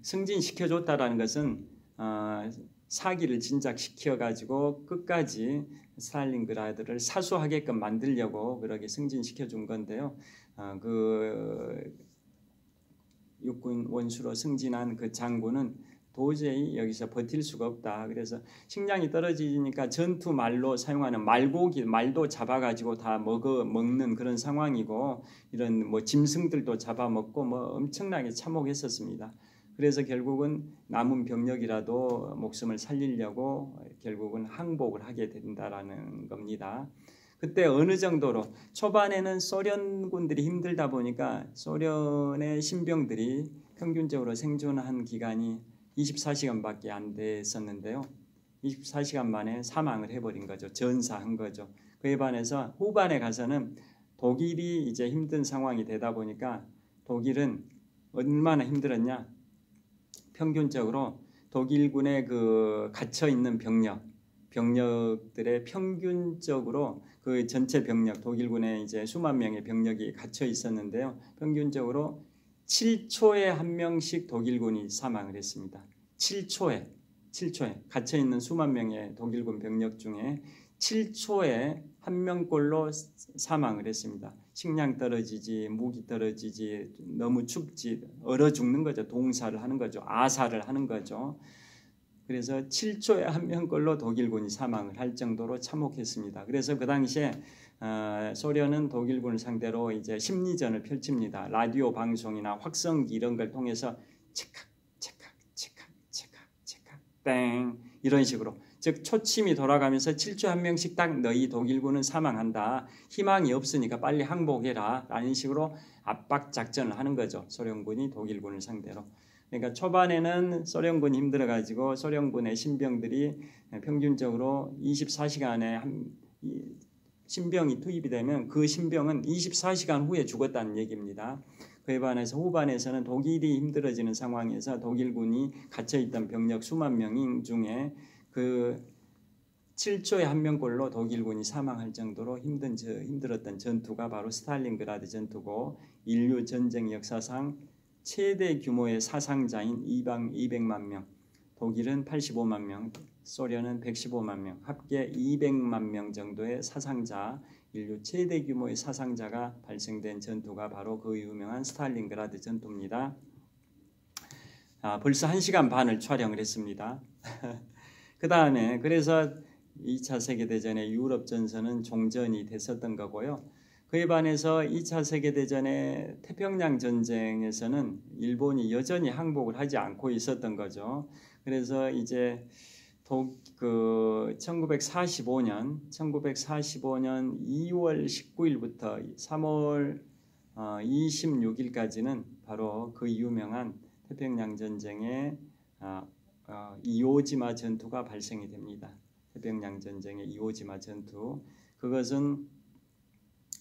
승진시켜줬다라는 것은 사기를 진작시켜가지고 끝까지 스탈린그라드를 사수하게끔 만들려고 그렇게 승진시켜준 건데요. 그 육군 원수로 승진한 그 장군은 도저히 여기서 버틸 수가 없다. 그래서 식량이 떨어지니까 전투 말로 사용하는 말고기, 말도 잡아가지고 다 먹는 그런 상황이고, 이런 뭐 짐승들도 잡아먹고 뭐 엄청나게 참혹했었습니다. 그래서 결국은 남은 병력이라도 목숨을 살리려고 결국은 항복을 하게 된다라는 겁니다. 그때 어느 정도로 초반에는 소련군들이 힘들다 보니까 소련의 신병들이 평균적으로 생존한 기간이 24시간밖에 안 됐었는데요. 24시간 만에 사망을 해버린 거죠. 전사한 거죠. 그에 반해서 후반에 가서는 독일이 이제 힘든 상황이 되다 보니까 독일은 얼마나 힘들었냐? 평균적으로 독일군의 그 갇혀 있는 병력들의 평균적으로 그 전체 병력, 독일군의 이제 수만 명의 병력이 갇혀 있었는데요. 평균적으로 7초에 한 명씩 독일군이 사망을 했습니다. 7초에 갇혀 있는 수만 명의 독일군 병력 중에 7초에 한 명꼴로 사망을 했습니다. 식량 떨어지지, 무기 떨어지지, 너무 춥지, 얼어 죽는 거죠. 동사를 하는 거죠. 아사를 하는 거죠. 그래서 7초에 한 명꼴로 독일군이 사망을 할 정도로 참혹했습니다. 그래서 그 당시에 소련은 독일군을 상대로 이제 심리전을 펼칩니다. 라디오 방송이나 확성기 이런 걸 통해서 체칵 땡 이런 식으로, 즉 초침이 돌아가면서 7초에 한 명씩 딱 너희 독일군은 사망한다, 희망이 없으니까 빨리 항복해라 라는 식으로 압박 작전을 하는 거죠. 소련군이 독일군을 상대로. 그러니까 초반에는 소련군이 힘들어가지고 소련군의 신병들이 평균적으로 24시간에 신병이 투입이 되면 그 신병은 24시간 후에 죽었다는 얘기입니다. 그에 반해서 후반에서는 독일이 힘들어지는 상황에서 독일군이 갇혀있던 병력 수만 명 중에 그 7초에 한 명꼴로 독일군이 사망할 정도로 힘들었던 전투가 바로 스탈린그라드 전투고, 인류 전쟁 역사상 최대 규모의 사상자인 200만 명, 독일은 85만 명, 소련은 115만 명, 합계 200만 명 정도의 사상자, 인류 최대 규모의 사상자가 발생된 전투가 바로 그 유명한 스탈린그라드 전투입니다. 벌써 1시간 반을 촬영을 했습니다. 그 다음에 그래서 2차 세계대전의 유럽 전선은 종전이 됐었던 거고요. 그에 반해서 2차 세계대전의 태평양 전쟁에서는 일본이 여전히 항복을 하지 않고 있었던 거죠. 그래서 이제 1945년 2월 19일부터 3월 26일까지는 바로 그 유명한 태평양 전쟁의 이오지마 전투가 발생이 됩니다. 태평양 전쟁의 이오지마 전투. 그것은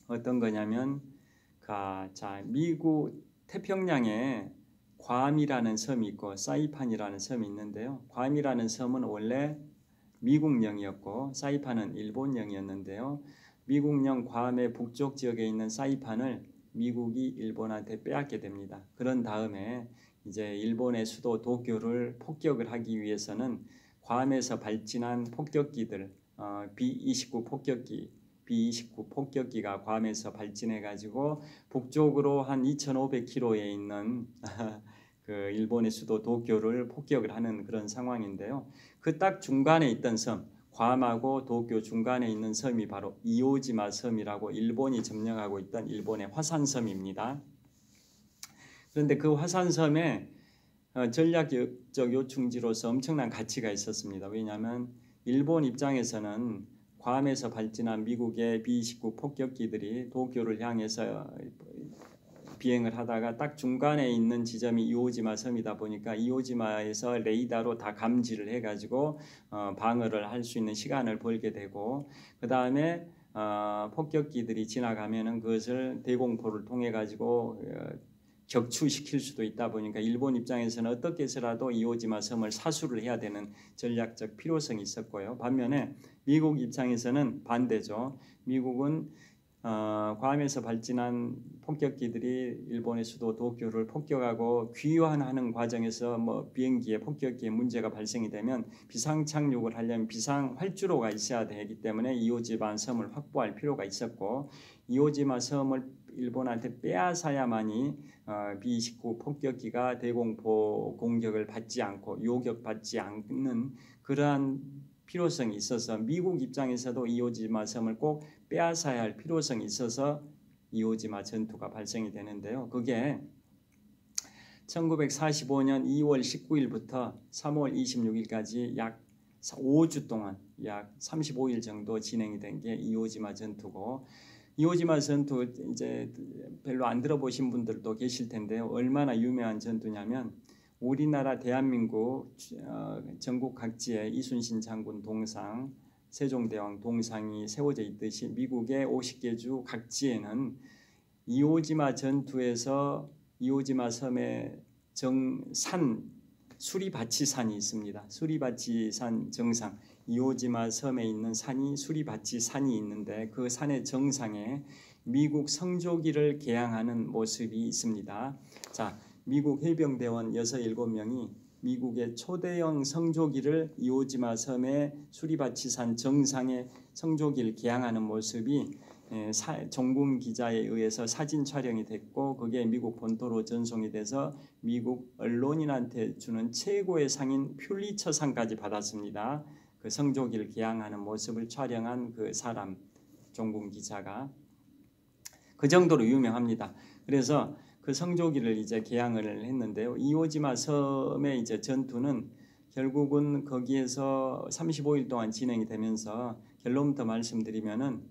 어떤 거냐면, 미국 태평양에 괌이라는 섬이 있고 사이판이라는 섬이 있는데요. 괌이라는 섬은 원래 미국령이었고 사이판은 일본령이었는데요. 미국령 괌의 북쪽 지역에 있는 사이판을 미국이 일본한테 빼앗게 됩니다. 그런 다음에 이제 일본의 수도 도쿄를 폭격을 하기 위해서는 괌에서 발진한 폭격기들, B-29 폭격기가 괌에서 발진해 가지고 북쪽으로 한 2,500km에 있는 그 일본의 수도 도쿄를 폭격을 하는 그런 상황인데요. 그 딱 중간에 있던 섬, 괌하고 도쿄 중간에 있는 섬이 바로 이오지마 섬이라고 일본이 점령하고 있던 일본의 화산섬입니다. 그런데 그 화산섬에 전략적 요충지로서 엄청난 가치가 있었습니다. 왜냐하면 일본 입장에서는 괌에서 발진한 미국의 B-29 폭격기들이 도쿄를 향해서 비행을 하다가 딱 중간에 있는 지점이 이오지마 섬이다 보니까 이오지마에서 레이더로 다 감지를 해가지고 방어를 할 수 있는 시간을 벌게 되고, 그 다음에 폭격기들이 지나가면은 그것을 대공포를 통해 가지고 격추시킬 수도 있다 보니까 일본 입장에서는 어떻게 해서라도 이오지마 섬을 사수를 해야 되는 전략적 필요성이 있었고요. 반면에 미국 입장에서는 반대죠. 미국은 괌에서 발진한 폭격기들이 일본의 수도 도쿄를 폭격하고 귀환하는 과정에서 뭐 비행기에 폭격기에 문제가 발생이 되면 비상 착륙을 하려면 비상 활주로가 있어야 되기 때문에 이오지마 섬을 확보할 필요가 있었고, 이오지마 섬을 일본한테 빼앗아야만이 B-29 폭격기가 대공포 공격을 받지 않고 요격받지 않는 그러한 필요성이 있어서 미국 입장에서도 이오지마 섬을 꼭 빼앗아야 할 필요성이 있어서 이오지마 전투가 발생이 되는데요. 그게 1945년 2월 19일부터 3월 26일까지 약 5주 동안 약 35일 정도 진행이 된 게 이오지마 전투고, 이오지마 전투 이제 별로 안 들어보신 분들도 계실 텐데요. 얼마나 유명한 전투냐면 우리나라 대한민국 전국 각지에 이순신 장군 동상, 세종대왕 동상이 세워져 있듯이 미국의 50개 주 각지에는 이오지마 전투에서 이오지마 섬의 산 수리바치산이 있습니다. 수리바치산 정상, 이오지마 섬에 있는 산이 수리바치산이 있는데 그 산의 정상에 미국 성조기를 개항하는 모습이 있습니다. 자, 미국 해병대원 6, 7명이 미국의 초대형 성조기를 이오지마 섬의 수리바치산 정상에 성조기를 개항하는 모습이 종군 기자에 의해서 사진 촬영이 됐고, 그게 미국 본토로 전송이 돼서 미국 언론인한테 주는 최고의 상인 퓰리처상까지 받았습니다. 그 성조기를 개항하는 모습을 촬영한 그 사람, 종군 기자가 그 정도로 유명합니다. 그래서 그 성조기를 이제 개항을 했는데요. 이오지마 섬의 이제 전투는 결국은 거기에서 35일 동안 진행이 되면서 결론부터 말씀드리면은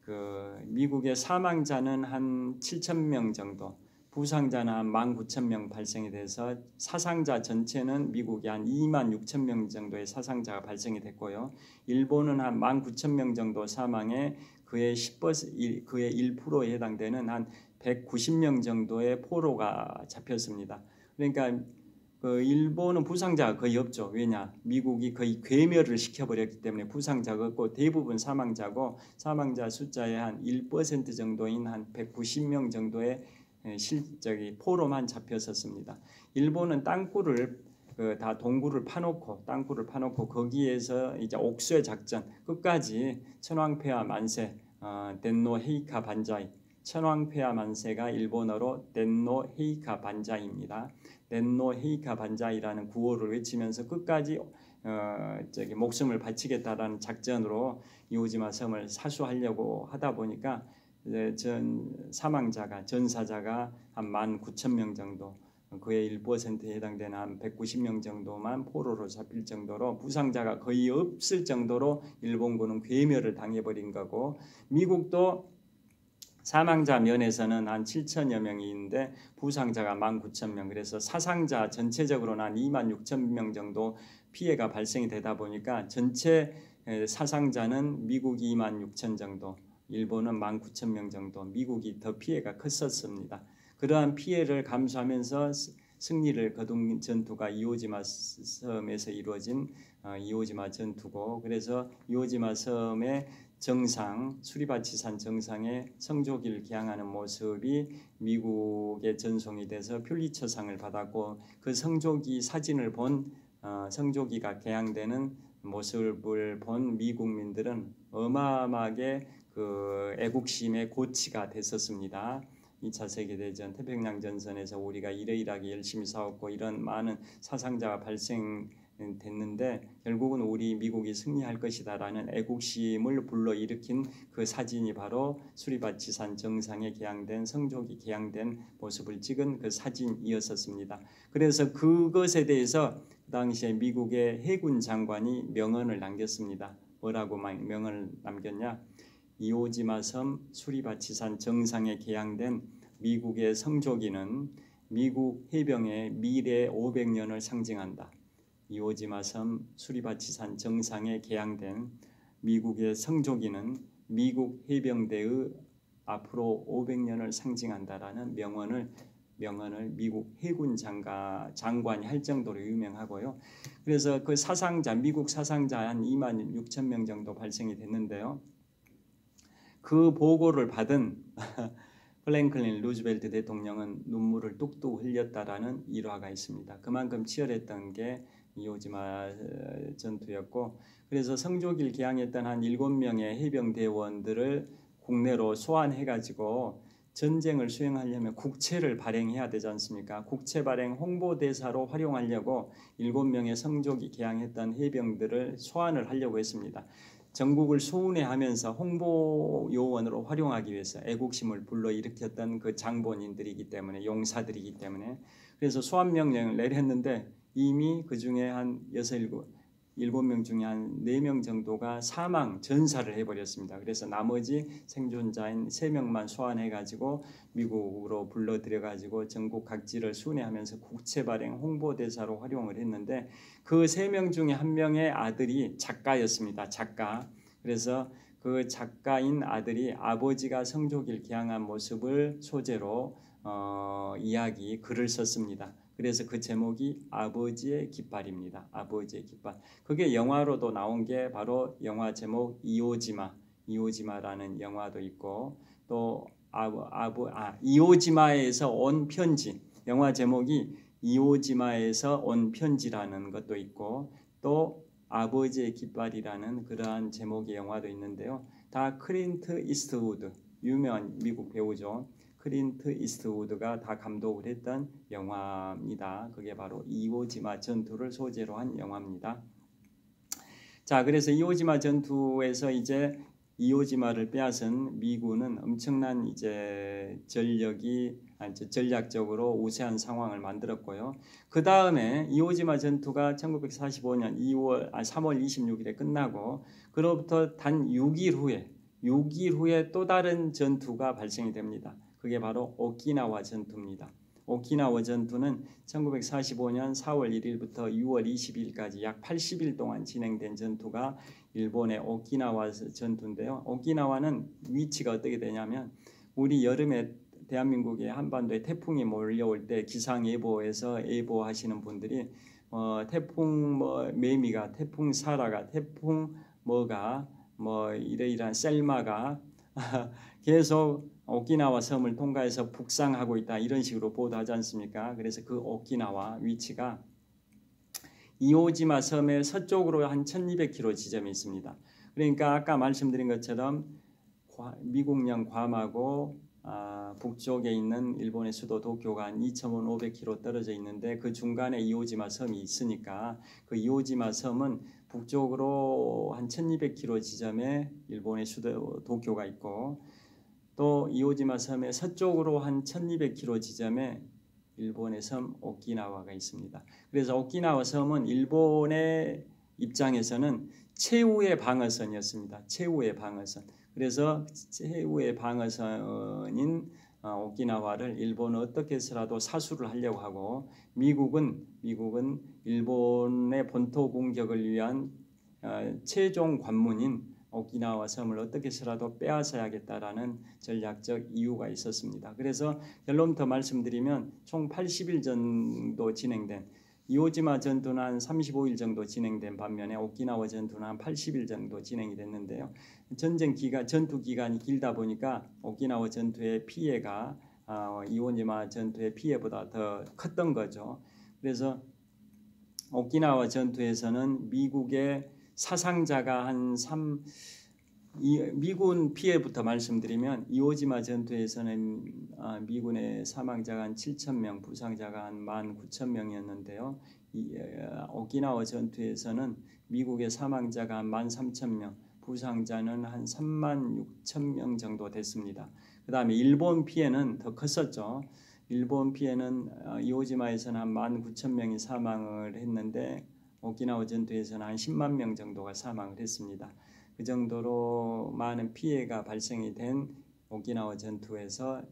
그 미국의 사망자는 한 7,000명 정도, 부상자는 한 19,000명 발생이 돼서 사상자 전체는 미국이 한 26,000명 정도의 사상자가 발생이 됐고요. 일본은 한 19,000명 정도 사망에 그의 10%, 그의 1%에 해당되는 한 190명 정도의 포로가 잡혔습니다. 그러니까 그 일본은 부상자가 거의 없죠. 왜냐? 미국이 거의 괴멸을 시켜버렸기 때문에 부상자가 없고 대부분 사망자고, 사망자 숫자의 한 1% 정도인 한 190명 정도의 포로만 잡혔었습니다. 일본은 땅굴을 다 동굴을 파놓고 땅굴을 파놓고 거기에서 이제 옥쇄 작전 끝까지 천황폐하 만세, 덴노 헤이카 반자이, 천황폐하 만세가 일본어로 덴노 헤이카 반자이입니다. 덴노 헤이카 반자이라는 구호를 외치면서 끝까지 목숨을 바치겠다라는 작전으로 이오지마 섬을 사수하려고 하다 보니까 사망자가 전사자가 한 19,000명 정도, 그의 1%에 해당되는 한 190명 정도만 포로로 잡힐 정도로 부상자가 거의 없을 정도로 일본군은 괴멸을 당해버린 거고, 미국도 사망자 면에서는 한 7천여 명이 있는데 부상자가 19,000명, 그래서 사상자 전체적으로는 한 26,000명 정도 피해가 발생이 되다 보니까 전체 사상자는 미국이 26,000 정도, 일본은 19,000명 정도, 미국이 더 피해가 컸었습니다. 그러한 피해를 감수하면서 승리를 거둔 전투가 이오지마 섬에서 이루어진 이오지마 전투고, 그래서 이오지마 섬의 정상, 수리바치산 정상에 성조기를 개항하는 모습이 미국에 전송이 돼서 퓰리처상을 받았고, 그 성조기 사진을 본 성조기가 개항되는 모습을 본 미국민들은 어마어마하게 그 애국심의 고치가 됐었습니다. 2차 세계대전 태평양전선에서 우리가 이러이러하게 열심히 싸웠고 이런 많은 사상자가 발생됐는데 결국은 우리 미국이 승리할 것이다라는 애국심을 불러일으킨 그 사진이 바로 수리바치산 정상에 개항된 성조기 개항된 모습을 찍은 그 사진이었었습니다. 그래서 그것에 대해서 그 당시에 미국의 해군 장관이 명언을 남겼습니다. 뭐라고 명언을 남겼냐? 이오지마 섬 수리바치산 정상에 개항된 미국의 성조기는 미국 해병의 미래 500년을 상징한다. 이오지마 섬 수리바치산 정상에 개항된 미국의 성조기는 미국 해병대의 앞으로 500년을 상징한다라는 명언을 미국 해군 장관이 할 정도로 유명하고요. 그래서 그 사상자, 미국 사상자 한 26,000명 정도 발생이 됐는데요. 그 보고를 받은 프랭클린 루즈벨트 대통령은 눈물을 뚝뚝 흘렸다라는 일화가 있습니다. 그만큼 치열했던 게 이오지마 전투였고, 그래서 성조기를 기항했던 한 7명의 해병 대원들을 국내로 소환해가지고 전쟁을 수행하려면 국채를 발행해야 되지 않습니까? 국채 발행 홍보대사로 활용하려고 7명의 성조기 개항했던 해병들을 소환을 하려고 했습니다. 전국을 소운해하면서 홍보 요원으로 활용하기 위해서 애국심을 불러일으켰던 그 장본인들이기 때문에, 용사들이기 때문에, 그래서 소환 명령을 내렸는데 이미 그 중에 한 7명 중에 한 4명 정도가 사망 전사를 해버렸습니다. 그래서 나머지 생존자인 3명만 소환해가지고 미국으로 불러들여가지고 전국 각지를 순회하면서 국채 발행 홍보대사로 활용을 했는데, 그 3명 중에 1명의 아들이 작가였습니다. 작가. 그래서 그 작가인 아들이 아버지가 성조기를 기항한 모습을 소재로 글을 썼습니다. 그래서 그 제목이 아버지의 깃발입니다. 아버지의 깃발. 그게 영화로도 나온 게 바로 영화 제목 이오지마라는 영화도 있고, 또 이오지마에서 온 편지, 영화 제목이 이오지마에서 온 편지라는 것도 있고, 또 아버지의 깃발이라는 그러한 제목의 영화도 있는데요. 다 클린트 이스트우드, 유명한 미국 배우죠. 클린트 이스트우드가 다 감독을 했던 영화입니다. 그게 바로 이오지마 전투를 소재로 한 영화입니다. 자, 그래서 이오지마 전투에서 이제 이오지마를 빼앗은 미군은 엄청난 이제 전략적으로 우세한 상황을 만들었고요. 그 다음에 이오지마 전투가 1945년 3월 26일에 끝나고, 그로부터 단 6일 후에 또 다른 전투가 발생이 됩니다. 그게 바로 오키나와 전투입니다. 오키나와 전투는 1945년 4월 1일부터 6월 20일까지 약 80일 동안 진행된 전투가 일본의 오키나와 전투인데요. 오키나와는 위치가 어떻게 되냐면, 우리 여름에 대한민국의 한반도에 태풍이 몰려올 때 기상예보에서 예보하시는 분들이 태풍 매미가, 태풍 사라가, 태풍 이러이러한 셀마가 계속 오키나와 섬을 통과해서 북상하고 있다, 이런 식으로 보도하지 않습니까? 그래서 그 오키나와 위치가 이오지마 섬의 서쪽으로 한 1200km 지점에 있습니다. 그러니까 아까 말씀드린 것처럼 미국령 괌하고 북쪽에 있는 일본의 수도 도쿄가 한 2,500km 떨어져 있는데, 그 중간에 이오지마 섬이 있으니까 그 이오지마 섬은 북쪽으로 한 1200km 지점에 일본의 수도 도쿄가 있고, 또 이오지마 섬의 서쪽으로 한 1200km 지점에 일본의 섬 오키나와가 있습니다. 그래서 오키나와 섬은 일본의 입장에서는 최후의 방어선이었습니다. 최후의 방어선. 그래서 최후의 방어선인 오키나와를 일본은 어떻게 해서라도 사수를 하려고 하고, 미국은 일본의 본토 공격을 위한 최종 관문인 오키나와 섬을 어떻게 해서라도 빼앗아야겠다라는 전략적 이유가 있었습니다. 그래서 결론부터 말씀드리면 총 80일 정도 진행된, 이오지마 전투는 한 35일 정도 진행된 반면에 오키나와 전투는 한 80일 정도 진행이 됐는데요. 전투 기간이 길다 보니까 오키나와 전투의 피해가 이오지마 전투의 피해보다 더 컸던 거죠. 그래서 오키나와 전투에서는 미국의 사상자가 미군 피해부터 말씀드리면, 이오지마 전투에서는 미군의 사망자가 한 7,000명, 부상자가 한 19,000명이었는데요. 오키나와 전투에서는 미국의 사망자가 한 13,000명, 부상자는 한 36,000명 정도 됐습니다. 그 다음에 일본 피해는 더 컸었죠. 일본 피해는 이오지마에서는 한 19,000명이 사망을 했는데, 오키나와 전투에서는 한 10만 명 정도가 사망을 했습니다. 그 정도로 많은 피해가 발생이 된 오키나와 전투에서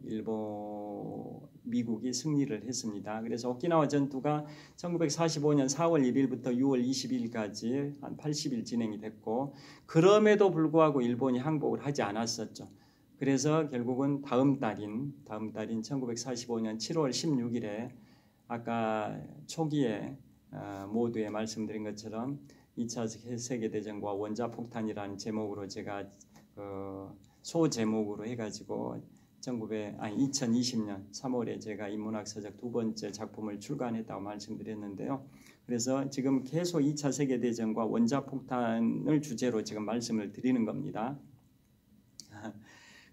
미국이 승리를 했습니다. 그래서 오키나와 전투가 1945년 4월 1일부터 6월 20일까지 한 80일 진행이 됐고, 그럼에도 불구하고 일본이 항복을 하지 않았었죠. 그래서 결국은 다음 달인 1945년 7월 16일에 아까 초기에 모두에 말씀드린 것처럼 2차 세계대전과 원자폭탄이라는 제목으로 제가 소제목으로 해가지고 2020년 3월에 제가 인문학서적 두 번째 작품을 출간했다고 말씀드렸는데요. 그래서 지금 계속 2차 세계대전과 원자폭탄을 주제로 지금 말씀을 드리는 겁니다.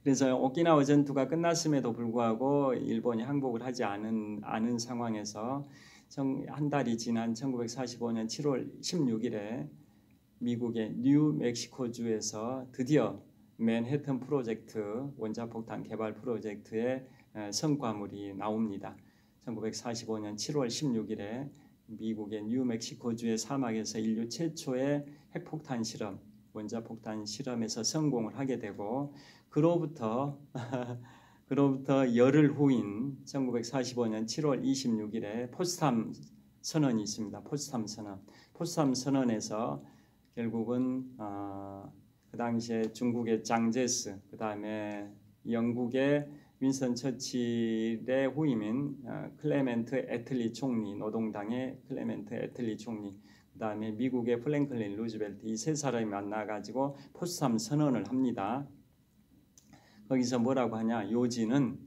그래서 오키나와 전투가 끝났음에도 불구하고 일본이 항복을 하지 않은 상황에서 한 달이 지난 1945년 7월 16일에 미국의 뉴멕시코주에서 드디어 맨해튼 프로젝트 원자폭탄 개발 프로젝트의 성과물이 나옵니다. 1945년 7월 16일에 미국의 뉴멕시코주의 사막에서 인류 최초의 핵폭탄 실험, 원자폭탄 실험에서 성공을 하게 되고 그로부터 열흘 후인 1945년 7월 26일에 포츠담 선언이 있습니다. 포츠담 선언에서 결국은 그 당시에 중국의 장제스, 그 다음에 영국의 윈스턴 처칠의 후임인 클레멘트 애틀리 총리, 노동당의 클레멘트 애틀리 총리, 그 다음에 미국의 프랭클린 루즈벨트, 이 세 사람이 만나가지고 포츠담 선언을 합니다. 거기서 뭐라고 하냐? 요지는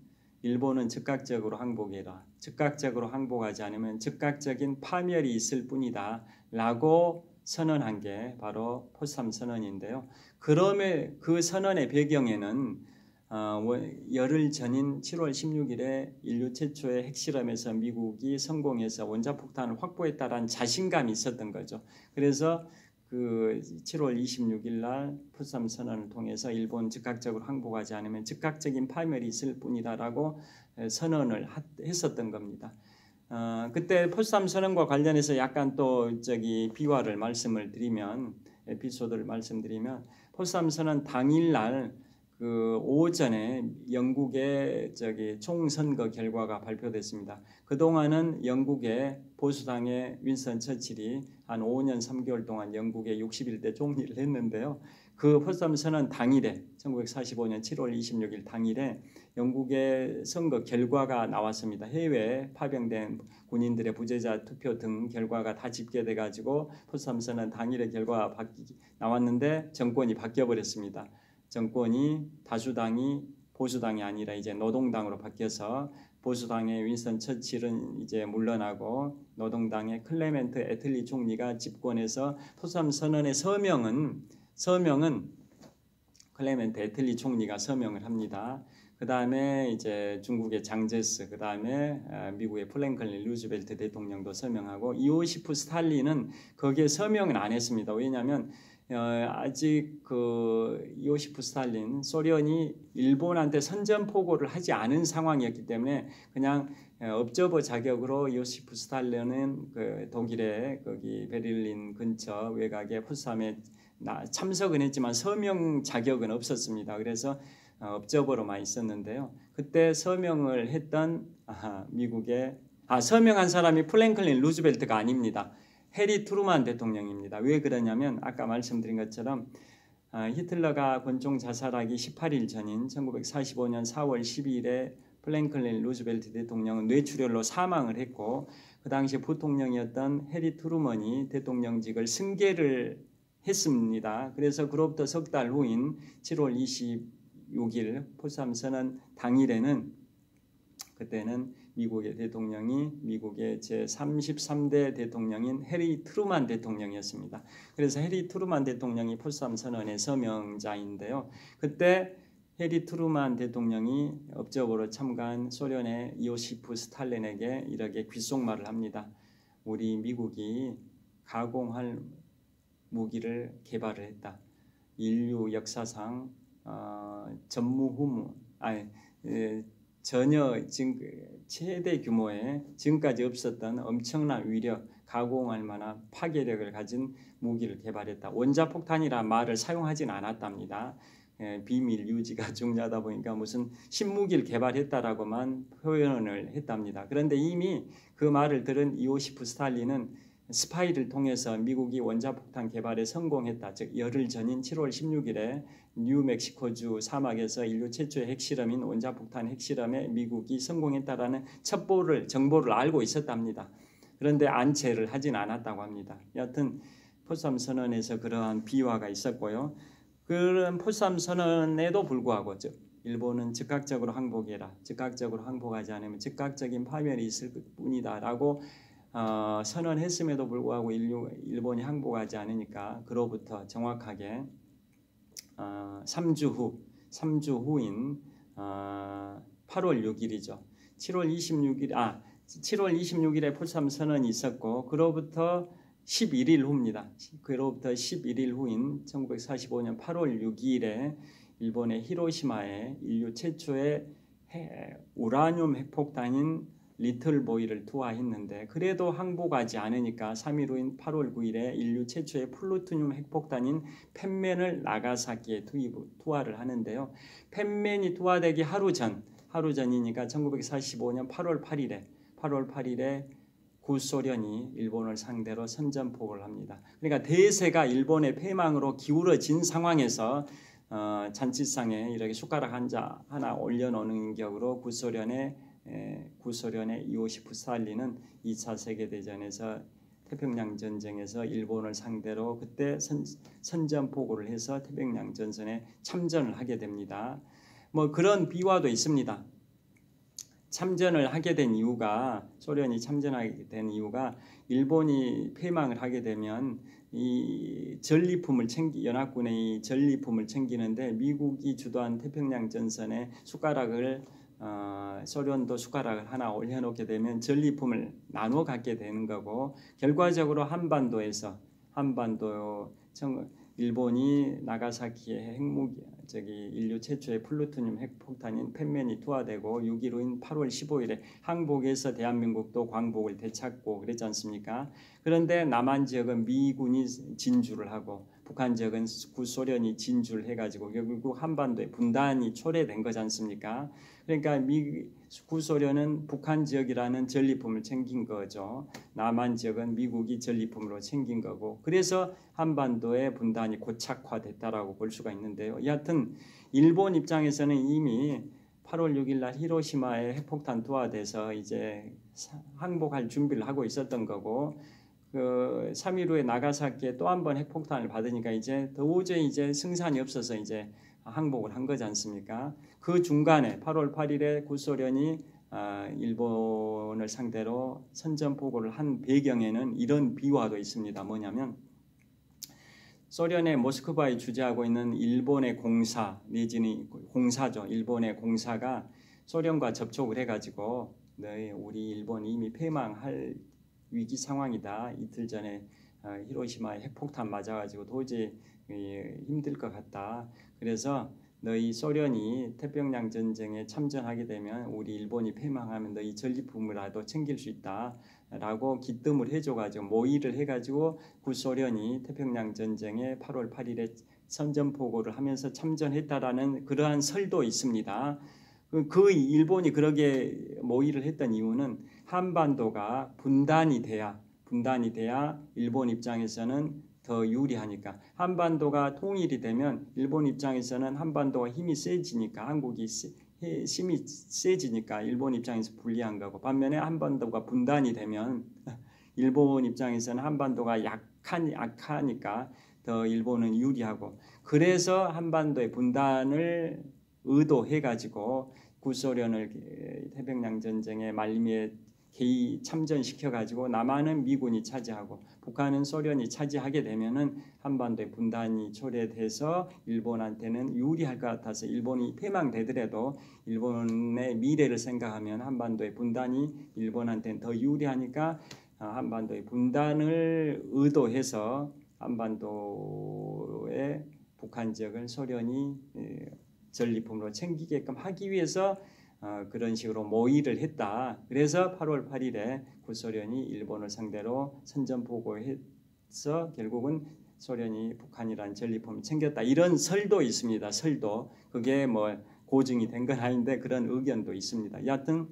일본은 즉각적으로 항복해라. 즉각적으로 항복하지 않으면 즉각적인 파멸이 있을 뿐이다. 라고 선언한 게 바로 포츠담 선언인데요. 그럼에 그 선언의 배경에는 열흘 전인 7월 16일에 인류 최초의 핵실험에서 미국이 성공해서 원자폭탄을 확보했다라는 자신감이 있었던 거죠. 그래서 그 7월 26일 날 포츠담 선언을 통해서 일본 즉각적으로 항복하지 않으면 즉각적인 파멸이 있을 뿐이다라고 선언을 했었던 겁니다. 그때 포츠담 선언과 관련해서 약간 또 비화를 말씀을 드리면, 에피소드를 말씀드리면, 포츠담 선언 당일날 그 오전에 영국의 총선거 결과가 발표됐습니다. 그동안은 영국의 보수당의 윈스턴 처칠이 한 5년 3개월 동안 영국의 61대 총리를 했는데요. 그 포츠담 선언 당일에 1945년 7월 26일 당일에 영국의 선거 결과가 나왔습니다. 해외에 파병된 군인들의 부재자 투표 등 결과가 다 집계돼 가지고 포츠담 선언 당일의 결과가 나왔는데 정권이 바뀌어 버렸습니다. 정권이 다수당이 보수당이 아니라 이제 노동당으로 바뀌어서 보수당의 윈스턴 처칠은 이제 물러나고 노동당의 클레멘트 애틀리 총리가 집권해서 포츠담 선언의 서명은 클레멘트 애틀리 총리가 서명을 합니다. 그 다음에 이제 중국의 장제스, 그 다음에 미국의 프랭클린 루즈벨트 대통령도 서명하고 이오시프 스탈린은 거기에 서명은 안 했습니다. 왜냐하면 아직 그 이오시프 스탈린 소련이 일본한테 선전포고를 하지 않은 상황이었기 때문에 그냥 업저버 자격으로 이오시프 스탈린은 그 독일의 거기 베를린 근처 외곽의 포츠담에 참석은 했지만 서명 자격은 없었습니다. 그래서 업저버로만 있었는데요. 그때 서명을 했던 미국의 서명한 사람이 프랭클린 루즈벨트가 아닙니다. 해리 트루만 대통령입니다. 왜 그러냐면 아까 말씀드린 것처럼 히틀러가 권총 자살하기 18일 전인 1945년 4월 12일에 프랭클린 루즈벨트 대통령은 뇌출혈로 사망을 했고 그 당시 부통령이었던 해리 트루먼이 대통령직을 승계를 했습니다. 그래서 그로부터 석 달 후인 7월 26일 포츠담 선언 당일에는 그때는 미국의 대통령이 미국의 제33대 대통령인 해리 트루만 대통령이었습니다. 그래서 해리 트루만 대통령이 포츠담 선언의 서명자인데요. 그때 해리 트루만 대통령이 업적으로 참가한 소련의 이오시프 스탈린에게 이렇게 귓속말을 합니다. 우리 미국이 가공할 무기를 개발을 했다. 인류 역사상 전혀 최대 규모의 지금까지 없었던 엄청난 위력, 가공할 만한 파괴력을 가진 무기를 개발했다. 원자폭탄이란 말을 사용하진 않았답니다. 비밀 유지가 중요하다 보니까 무슨 신무기를 개발했다라고만 표현을 했답니다. 그런데 이미 그 말을 들은 이오시프 스탈린은 스파이를 통해서 미국이 원자폭탄 개발에 성공했다. 즉 열흘 전인 7월 16일에 뉴멕시코주 사막에서 인류 최초의 핵실험인 원자폭탄 핵실험에 미국이 성공했다라는 정보를 알고 있었답니다. 그런데 안채를 하진 않았다고 합니다. 여하튼 포츠담 선언에서 그러한 비화가 있었고요. 그런 포츠담 선언에도 불구하고 일본은 즉각적으로 항복해라. 즉각적으로 항복하지 않으면 즉각적인 파멸이 있을 뿐이다라고 선언했음에도 불구하고 일본이 항복하지 않으니까 그로부터 정확하게 3주 후인 8월 6일이죠. 7월 26일에 포츠담 선언이 있었고 그로부터 11일 후입니다. 그로부터 11일 후인 1945년 8월 6일에 일본의 히로시마에 인류 최초의 우라늄 핵폭탄인 리틀보이를 투하했는데 그래도 항복하지 않으니까 3일 후인 8월 9일에 인류 최초의 플루토늄 핵폭탄인 펜맨을 나가사키에 투하를 하는데요. 펜맨이 투하되기 하루 전이니까 1945년 8월 8일에 구소련이 일본을 상대로 선전포고를 합니다. 그러니까 대세가 일본의 패망으로 기울어진 상황에서 잔치상에 이렇게 숟가락 하나 올려놓는 격으로 구소련의 이오시프 스탈린은 2차 세계대전에서 태평양 전쟁에서 일본을 상대로 그때 선전포고를 해서 태평양 전선에 참전을 하게 됩니다. 뭐 그런 비화도 있습니다. 참전을 하게 된 이유가 소련이 참전하게 된 이유가 일본이 패망을 하게 되면 이 전리품을 연합군의 전리품을 챙기는데 미국이 주도한 태평양 전선에 소련도 숟가락을 하나 올려놓게 되면 전리품을 나눠 갖게 되는 거고 결과적으로 일본이 나가사키에 인류 최초의 플루토늄 핵폭탄인 펜맨이 투하되고 6일 후인 8월 15일에 항복해서 대한민국도 광복을 되찾고 그랬지 않습니까? 그런데 남한 지역은 미군이 진주를 하고 북한 지역은 구소련이 진주를 해가지고 결국 한반도에 분단이 초래된 거지 않습니까? 그러니까 구소련은 북한 지역이라는 전리품을 챙긴 거죠. 남한 지역은 미국이 전리품으로 챙긴 거고 그래서 한반도의 분단이 고착화됐다라고 볼 수가 있는데요. 여하튼 일본 입장에서는 이미 8월 6일 날 히로시마에 핵폭탄 투하돼서 이제 항복할 준비를 하고 있었던 거고 그 3일 후에 나가사키에 또 한 번 핵폭탄을 받으니까 이제 도저히 이제 승산이 없어서 이제 항복을 한 거지 않습니까? 그 중간에 8월 8일에 구소련이 일본을 상대로 선전포고를 한 배경에는 이런 비화도 있습니다. 뭐냐면 소련의 모스크바에 주재하고 있는 일본의 공사 내지는 공사죠. 일본의 공사가 소련과 접촉을 해가지고 우리 일본이 이미 패망할 위기 상황이다. 이틀 전에 히로시마에 핵폭탄 맞아가지고 도저히 힘들 것 같다. 그래서 너희 소련이 태평양 전쟁에 참전하게 되면 우리 일본이 패망하면 너희 전리품이라도 챙길 수 있다라고 기뜸을 해줘가지고 모의를 해가지고 구소련이 태평양 전쟁에 8월 8일에 선전포고를 하면서 참전했다라는 그러한 설도 있습니다. 그 일본이 그렇게 모의를 했던 이유는 한반도가 분단이 돼야 일본 입장에서는 더 유리하니까 한반도가 통일이 되면 일본 입장에서는 한반도가 힘이 세지니까 한국이 힘이 세지니까 일본 입장에서 불리한 거고 반면에 한반도가 분단이 되면 일본 입장에서는 한반도가 약하니까 더 일본은 유리하고 그래서 한반도의 분단을 의도해가지고 구소련을 태평양 전쟁의 말미에 참전시켜가지고 남한은 미군이 차지하고 북한은 소련이 차지하게 되면은 한반도의 분단이 초래돼서 일본한테는 유리할 것 같아서 일본이 패망되더라도 일본의 미래를 생각하면 한반도의 분단이 일본한테는 더 유리하니까 한반도의 분단을 의도해서 한반도의 북한 지역을 소련이 전리품으로 챙기게끔 하기 위해서 그런 식으로 모의를 했다. 그래서 8월 8일에 구소련이 일본을 상대로 선전포고해서 결국은 소련이 북한이라는 전리품을 챙겼다. 이런 설도 있습니다. 설도. 그게 뭐 고증이 된 건 아닌데 그런 의견도 있습니다. 여하튼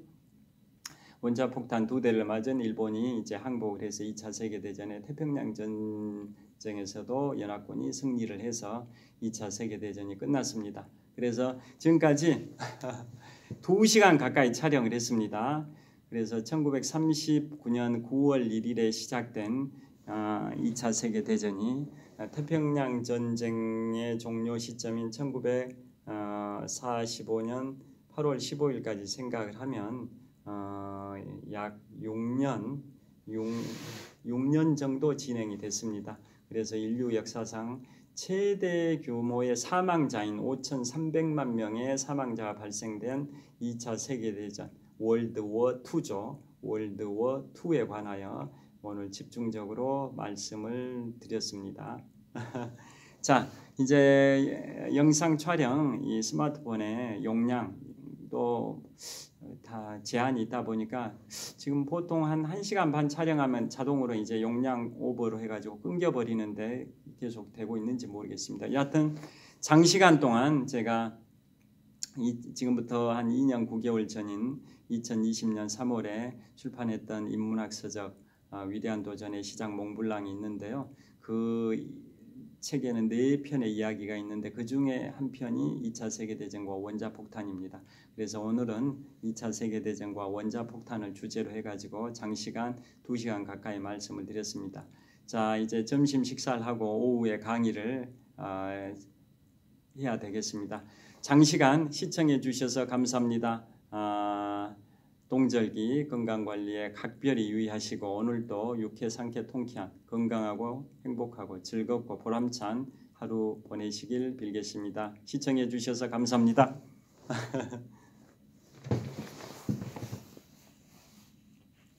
원자폭탄 2대를 맞은 일본이 이제 항복을 해서 2차 세계대전에 태평양 전쟁에서도 연합군이 승리를 해서 2차 세계대전이 끝났습니다. 그래서 지금까지 2시간 가까이 촬영을 했습니다. 그래서 1939년 9월 1일에 시작된 2차 세계 대전이 태평양 전쟁의 종료 시점인 1945년 8월 15일까지 생각을 하면 약 6년 정도 진행이 됐습니다. 그래서 인류 역사상 최대 규모의 사망자인 5,300만 명의 사망자가 발생된 2차 세계대전 월드워 2죠. 월드워 2에 관하여 오늘 집중적으로 말씀을 드렸습니다. 자, 이제 영상 촬영 이 스마트폰의 용량도 다 제한이 있다 보니까 지금 보통 한 1시간 반 촬영하면 자동으로 이제 용량 오버로 해가지고 끊겨버리는데 계속 되고 있는지 모르겠습니다. 여하튼 장시간 동안 제가 지금부터 한 2년 9개월 전인 2020년 3월에 출판했던 인문학 서적 위대한 도전의 시작 몽블랑이 있는데요. 그 책에는 4편의 이야기가 있는데 그 중에 한 편이 2차 세계대전과 원자폭탄입니다. 그래서 오늘은 2차 세계대전과 원자폭탄을 주제로 해가지고 장시간 2시간 가까이 말씀을 드렸습니다. 자, 이제 점심 식사를 하고 오후에 강의를 해야 되겠습니다. 장시간 시청해 주셔서 감사합니다. 동절기 건강관리에 각별히 유의하시고 오늘도 유쾌 상쾌 통쾌한 건강하고 행복하고 즐겁고 보람찬 하루 보내시길 빌겠습니다. 시청해 주셔서 감사합니다.